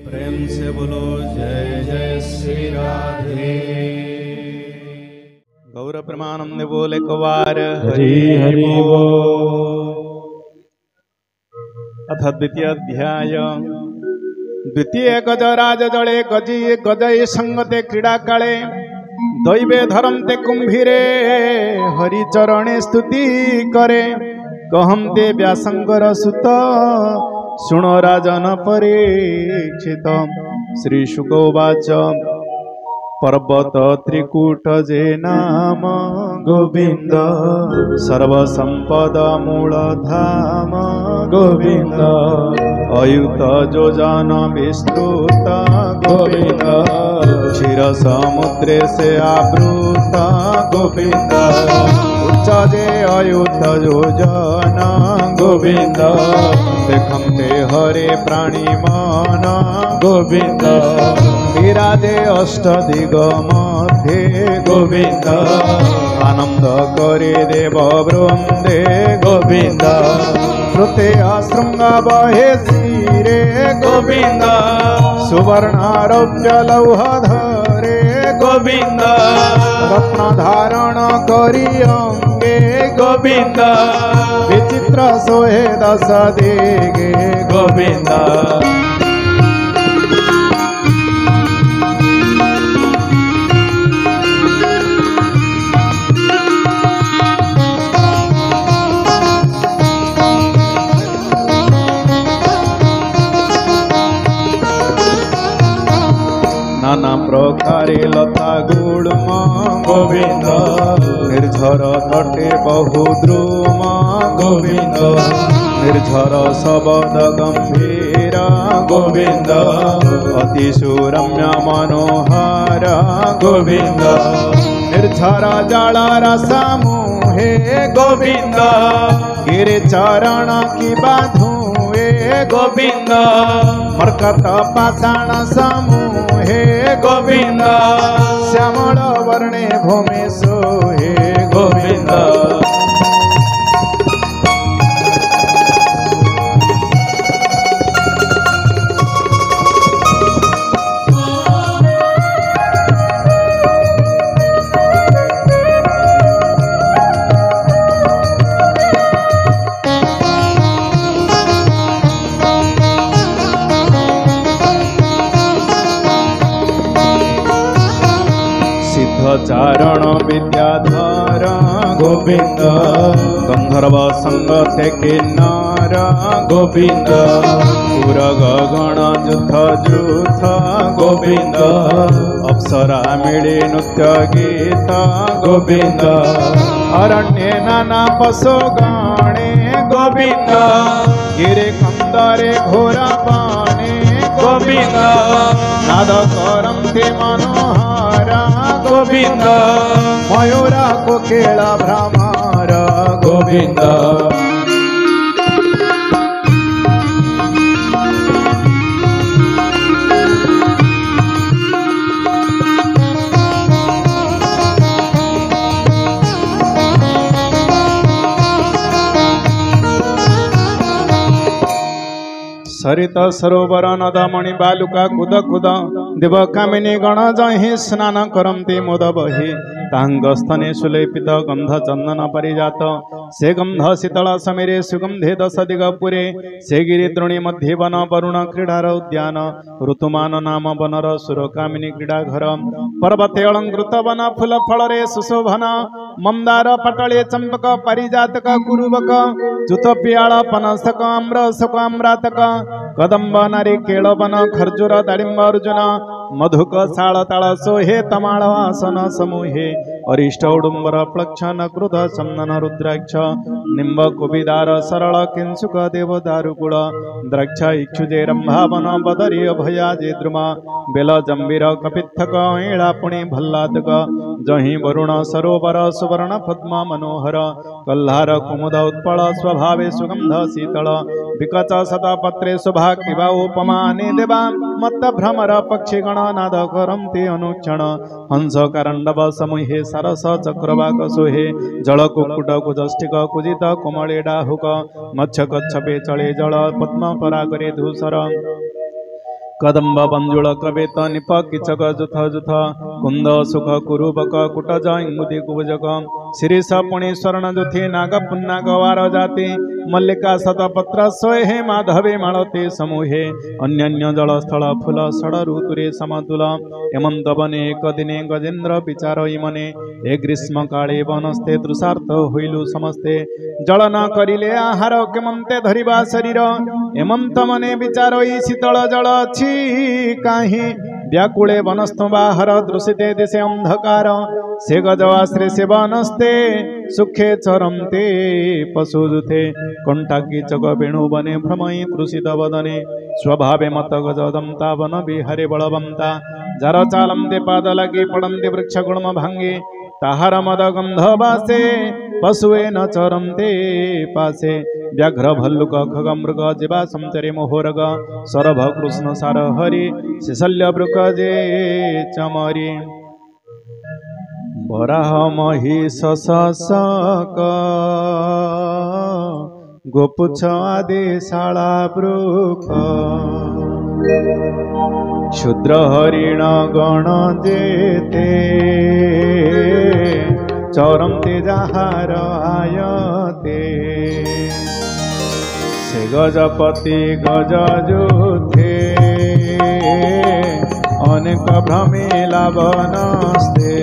प्रेम से बोलो जय जय श्री राधे। गौर प्रेमानंद बोले कुवार हरि हरि बोल। अथ द्वितीय अध्याय। द्वितीय गजराज जड़े गजी गजय संगते क्रीड़ा काले दैवे धरमते कुंभीरे हरिचरणे स्तुति करे कहते व्यासंकर सुत शुण राजन परीक्षित। श्री शुकोवाच पर्वत त्रिकूट जे नाम गोविंद सर्वसंपद मूल धाम गोविंद अयुत योजन विस्तृत गोविंद क्षीर समुद्रे से आवृत गोविंद उच्च जे अयुत योजन गोविंद देखते हरे प्राणी मन गोविंद विराजे अष्ट दिग मध्ये गोविंद आनंद करे देव वृंदे गोविंद श्रुते श्रृंग बहे शिरे गोविंद सुवर्णारौप्य लौह धरे गोविंद रत्न धारण करी अंगे गोविंद विचित्र सोहे दस देगे गोविंद नाना प्रकारे लता गुड़म गोविंद निर्झर तटे बहु द्रुम गोविंद निर्झर शबद गंभीर गोविंद अति सुरम्य मनोहर गोविंद निर्झर जल रस मुहे गोविंद गिरि चरण की बाधुए गोविंद मरकत पाषाण समूहे गोविंद श्यामल वर्णे भूमि सोहे गोविंद चारण विद्याधर गोविंद गंधर्व संगते किन्नर गोविंद पुर गगन जुथ जुथ गोविंद अप्सरा मिले नृत्य गीत गोविंद अरण्ये नाना पशु गणे गोविंद गिरे कंदरे घोरा पाने गोविंद नाद करन्ति मनोहर गोविंद मयूरा कोकिला भ्रमर गोविंद सरित सरोवर नद मणि बालुका कुद कुद देव कामिनी गण जहि स्नान करन्ति मोद बहि तांगस्थने सुलेपित गंध चंदन परिजात से गंध शीतल समीरे सुगंधे दश दिगपुरे से गिरि द्रोणी मध्ये वन वरुण क्रीडार उद्यान ऋतुमान नाम वनर सुर कामिनी क्रीडा घर पर्वते अलंकृत वन फूल फल सुशोभन मंदार पटले चंपक परिजातक कुरुबक जुत पियाल पनसक आम्रसक आम्रातक कदम्ब नारिकेल वन खर्जूर दाडिम्ब अर्जुन मधुक शाल ताल सोहे तमाल आसन समूहे अरिष्ट उडुम्बर प्लक्षण क्रुध चंदन रुद्राक्ष निम्ब कुबिदार सरल किंसुक देव दारुकुल द्राक्ष इक्षुजे रंभावन बदरी भयाजे द्रुम बेल जंबीर कपित्थक ऐला पुणी भल्लादक जहि वरुण सरोवर सुवर्ण पद्म मनोहर कल्हार कुमुद उत्पल स्वभावे सुगंध शीतल विकच शतपत्रे शुभा किवा उपमाने देवा मत्त भ्रमर पक्षिगण नाद करन्ति अनुक्षण हंस करंडव समूहे सरस चक्रवाक सोहे जल कुक्कुट कुजष्टिक कुजित कोमळे डाहुक मत्स्य कच्छपे चले जल पद्म परागरे धूसर कदम्ब बंजुल कवेत निप किचक जुथ जुथ कुंद सुख कुरुबक कुटज इंगुदी कुबजक शिरीष पुणी स्वर्ण जुथि नाग पुन्ना गवार जाति मल्लिका शतपत्र सोहे माधवे मालती समूहे अन्य जल स्थल फूल षड ऋतुरे समतुल हेमंत बने एक दिने गजेन्द्र विचार इमने ए ग्रीष्म काले वनस्ते तृषार्थ होइलु समस्ते जल न करिले आहार केमंते धरिबा शरीर हेमंत मने विचार शीतल जल अछि काहि व्याकुले वनस्थ बाहर दृश्यते दिशे अंधकार से गजवाश्रे से वनस्ते सुखे चरन्ते पशुजुथे कंटाकी चक वेणु बने भ्रमयी तृषित वदने स्वभावे मत गजदंता वन विहारे बलवंता जार चालन्ते पाद लगी पड़न्ते वृक्ष गुणम भांगे ताहार मद गंध बासे पशुए न चरन्ते पासे व्याघ्र भल्लुक खग मृग जीवा संचरे मोहरग सरभ कृष्ण सार हरि शिशल्य वृक जे चमरी वराह महिष शशक गोपुच्छ आदि शाला वृक क्षुद्र हरिण गण जेते चरन्ते जहार आयते से गजपति गजजुथे अनेक भ्रमिला वनस्ते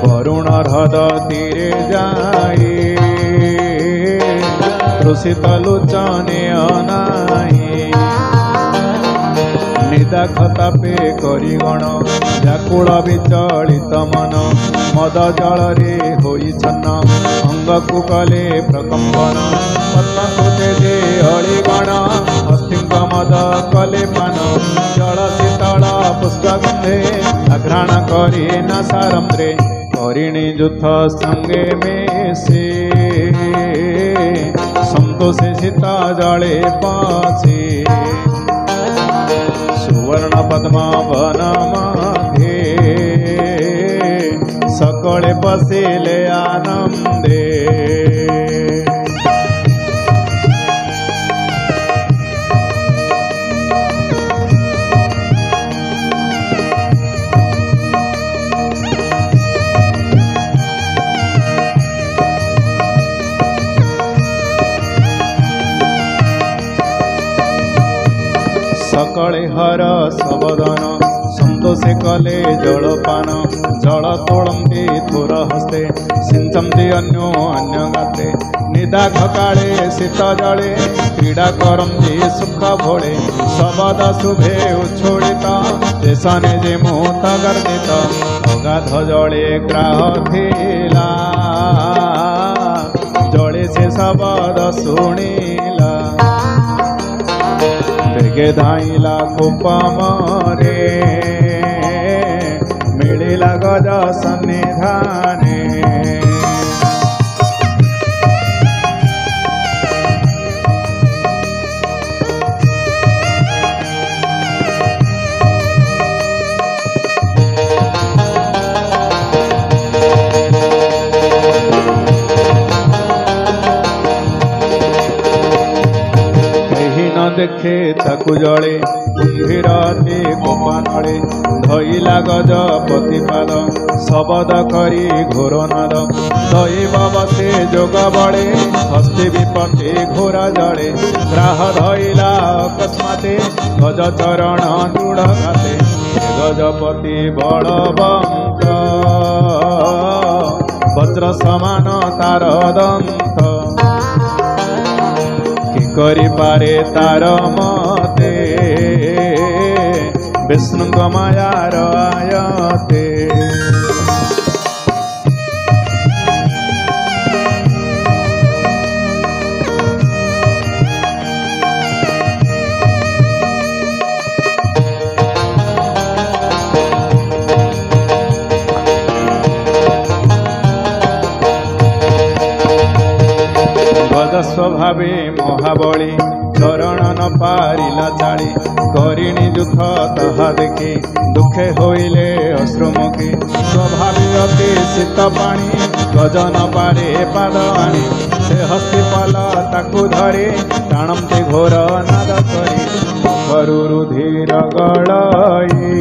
वरुण हृद तीरे जाई तृषित लोचने अनाई निदाखतापे करिगण व्याकुल विचलित मन मद जल रे होई छन्न अंगकु कले प्रकम्पन पद्मकुते जे अळिगण हस्तिंक मद कले पान जल शीतल पुष्पगंधे अघ्राण करी न सारम्रे करिणी जुथ संगे मेसे संतोषे सीता जले पासे सुवर्ण पद्मावन मध्ये सकळे बसिले आनंदे सकळे हर सबदन संतोषे कले जलपान जल तोड़ती थोर हस्ते सिंचन्ति अन्यो अन्य गाते निदाघ काले शीत जले क्रीड़ा करन्ति सुख भोले सबद शुभे उच्छोड़ित देशने जे मुहूर्त गर्दित अगाध जले ग्राह थिला जले से सबद शुणिला बेगे धाइला कुपमरे मिलिला गज सन्निधाने देखे ताकु जले कुंभीरते कोपानले धइला गजपति पाद शबद करी घोर नाद दैव बसे जोग बड़े हस्ती विपत्ति घोर जड़े ग्राह धइला अकस्माते गज चरण दृढ़ घाते गजपति बलवंत वज्र समान तार दंत करि पारे तार मते विष्णु मायार आयते स्वभावे महाबली चरण न पारिला चाली करिणी जुथ ताहा देखी दुखे होइले अश्रुमुखी स्वभावे अति शीत पानी गजन पारे पाद आनी से हस्ती पल ताकु धरी टाणमते घोर नाद करी रुधिर गलाई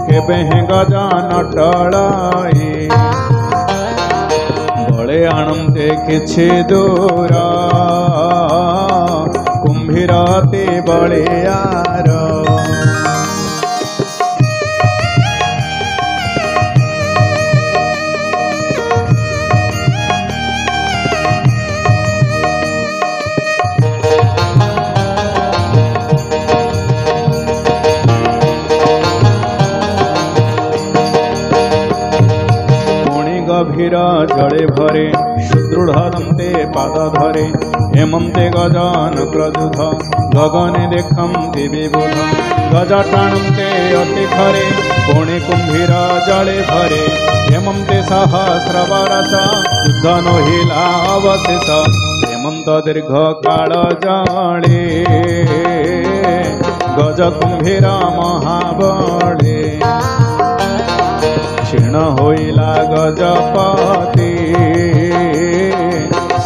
केबे गजान टलाई बड़े आणते किछि दूर कुंभीरती बलियार गभीर जड़े भरे सुदृढ़ दंते पाद धरे हेमंते गजान प्रजुध गगने देखंति विबुध गज टाणंते अति खरे पुणे कुंभीर जड़े भरे हेमंते सहस्र बरस युद्ध नहिला अवशेष हेमंत दीर्घ काल जड़े गज कुंभीर महाबले क्षीण होइला गजपति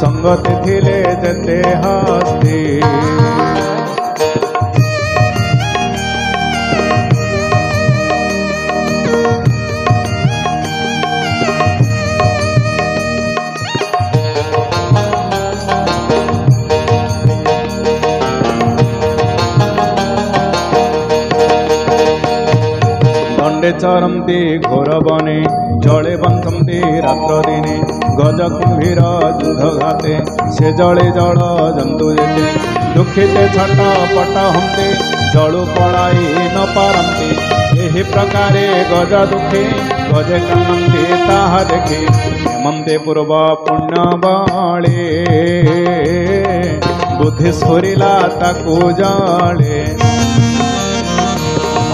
संगति थिले जेते हस्ती दंडे चरंती घोर बने जले बंचंती रात्र दिने गज कुंभीर युद्ध घाते से जले जल जंतु जेते दुखिते छट पट हंते जलु पड़ाई न पारंती एहि प्रकारे गज दुखे गजे कानंती ताहा देखी हेमंते पूर्व पुण्य बाळे बुद्धि स्फुरिला ताकु जाळे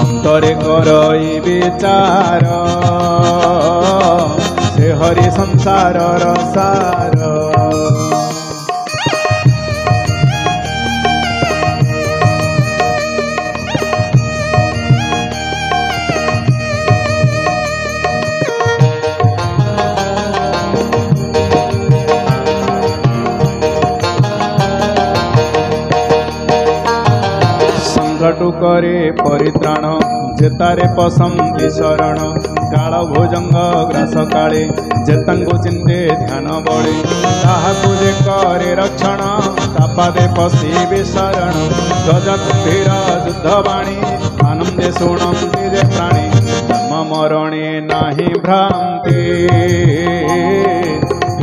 अंतरे करई विचार से हरि संसार रसार संकटु करे परित्राण जेतारे पसंदी शरण काल भोजंग ग्रास काले जेतांगु चिंते ध्यान बळे ताहाकु जे करे रक्षण तापादे पशिबे शरण गज कुंभीर युद्धवाणी आनंदे शुणंति जे प्राणी धर्म मरणे नाही भ्रांति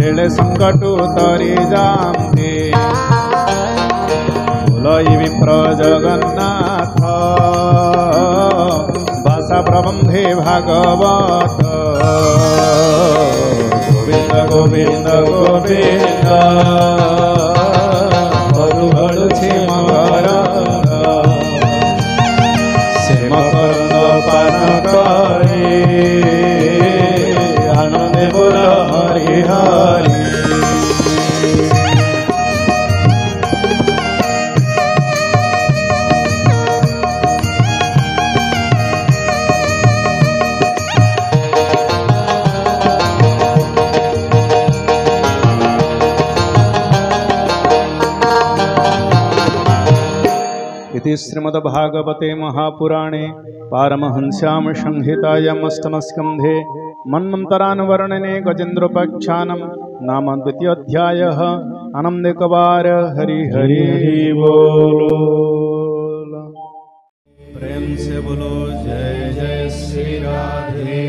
हेले संकटु तरी जांति बोलई विप्र जगन्नाथ भाषा प्रबंधे भागवत गोविंद गोविंद गोविंद मधुबल मकर से मकर पान करे आनंद बोल हरि हरि इति श्रीमद्भागवते महापुराणे पारमहंस्यां संहितायाम् अष्टमस्कन्धे मन्वन्तरानुवर्णने गजेन्द्रोपाख्यानं नाम द्वितीयोऽध्यायः आनन्दकवार हरि हरि बोलो प्रेम से बोलो जय जय श्री राधे।